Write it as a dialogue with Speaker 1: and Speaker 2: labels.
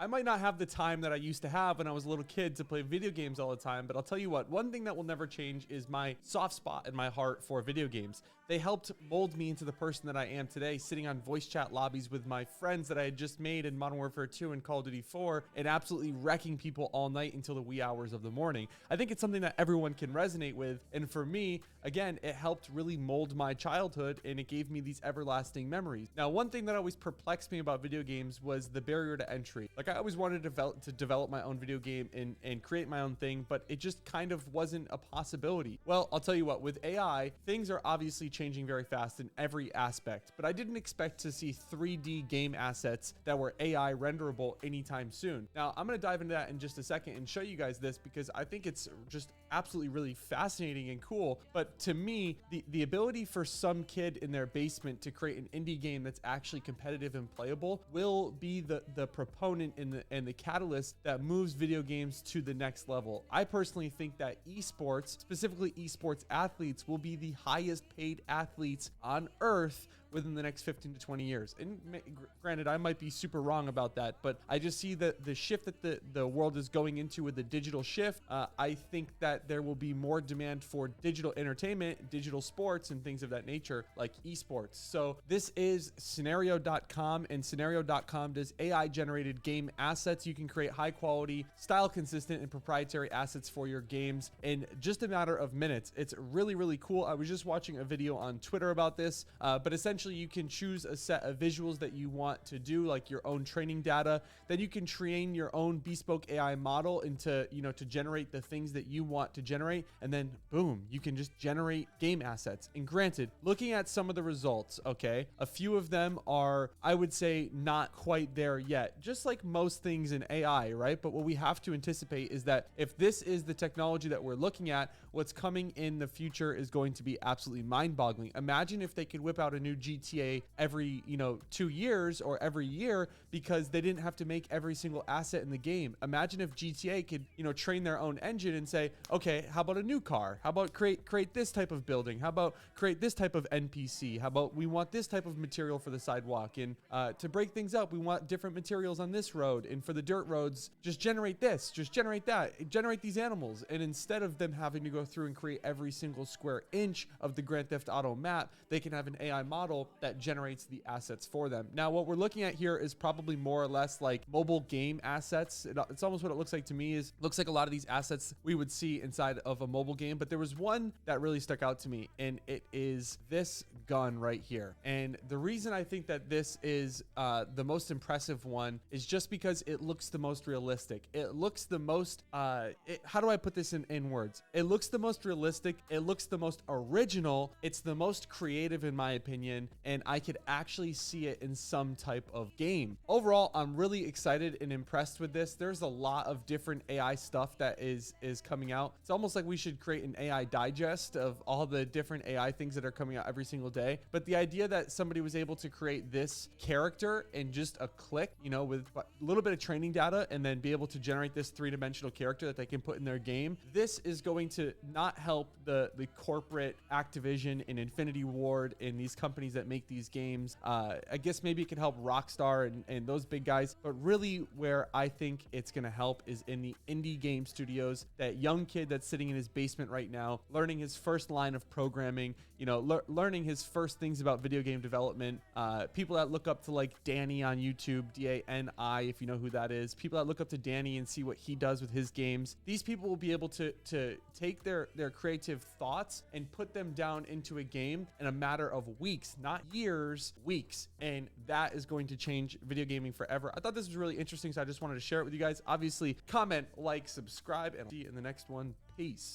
Speaker 1: I might not have the time that I used to have when I was a little kid to play video games all the time, but I'll tell you what, one thing that will never change is my soft spot in my heart for video games. They helped mold me into the person that I am today, sitting on voice chat lobbies with my friends that I had just made in Modern Warfare 2 and Call of Duty 4, and absolutely wrecking people all night until the wee hours of the morning. I think it's something that everyone can resonate with, and for me, again, it helped really mold my childhood, and it gave me these everlasting memories. Now, one thing that always perplexed me about video games was the barrier to entry. Like, I always wanted to develop my own video game and create my own thing, but it just kind of wasn't a possibility. Well, I'll tell you what, with AI, things are obviously changing very fast in every aspect, but I didn't expect to see 3D game assets that were AI renderable anytime soon. Now, I'm going to dive into that in just a second and show you guys this because I think it's just absolutely really fascinating and cool. But to me, the ability for some kid in their basement to create an indie game that's actually competitive and playable will be the proponent and the catalyst that moves video games to the next level. I personally think that esports, specifically esports athletes, will be the highest paid athletes on earth within the next 15 to 20 years. And granted, I might be super wrong about that, but I just see the shift that the world is going into with the digital shift. I think that there will be more demand for digital entertainment, digital sports, and things of that nature, like esports. So this is Scenario.com, and Scenario.com does AI-generated game assets. You can create high-quality, style-consistent, and proprietary assets for your games in just a matter of minutes. It's really, really cool. I was just watching a video on Twitter about this, but essentially you can choose a set of visuals that you want to do, like your own training data. Then you can train your own bespoke AI model into, to generate the things that you want to generate. And then boom, you can just generate game assets. And granted, looking at some of the results, okay, a few of them are, I would say, not quite there yet, just like most things in AI, right? But what we have to anticipate is that if this is the technology that we're looking at, what's coming in the future is going to be absolutely mind-boggling. Imagine if they could whip out a new GTA every 2 years or every year because they didn't have to make every single asset in the game. Imagine if GTA could train their own engine and say, okay, how about a new car? How about create this type of building? How about create this type of NPC? How about we want this type of material for the sidewalk? And to break things up, we want different materials on this road. And for the dirt roads, just generate this, just generate that, generate these animals. And instead of them having to go through and create every single square inch of the Grand Theft Auto map, they can have an AI model that generates the assets for them. Now, what we're looking at here is probably more or less like mobile game assets. It's almost what it looks like to me. Looks like a lot of these assets we would see inside of a mobile game, but there was one that really stuck out to me, and it is this gun right here. And the reason I think that this is the most impressive one is just because it looks the most realistic. It looks the most, how do I put this in words? It looks the most realistic. It looks the most original. It's the most creative in my opinion, and I could actually see it in some type of game. Overall, I'm really excited and impressed with this. There's a lot of different AI stuff that is coming out. It's almost like we should create an AI digest of all the different AI things that are coming out every single day. But the idea that somebody was able to create this character in just a click, with a little bit of training data, and then be able to generate this three-dimensional character that they can put in their game, this is going to not help the corporate Activision and Infinity Ward and these companies that make these games. I guess maybe it could help Rockstar and those big guys, but really where I think it's going to help is in the indie game studios. That young kid that's sitting in his basement right now, learning his first line of programming, learning his first things about video game development. People that look up to like Danny on YouTube, DANI, if you know who that is. People that look up to Danny and see what he does with his games. These people will be able to take their creative thoughts and put them down into a game in a matter of weeks, not years, weeks. And that is going to change video gaming forever. I thought this was really interesting, so I just wanted to share it with you guys. Obviously, comment, like, subscribe, and I'll see you in the next one. Peace.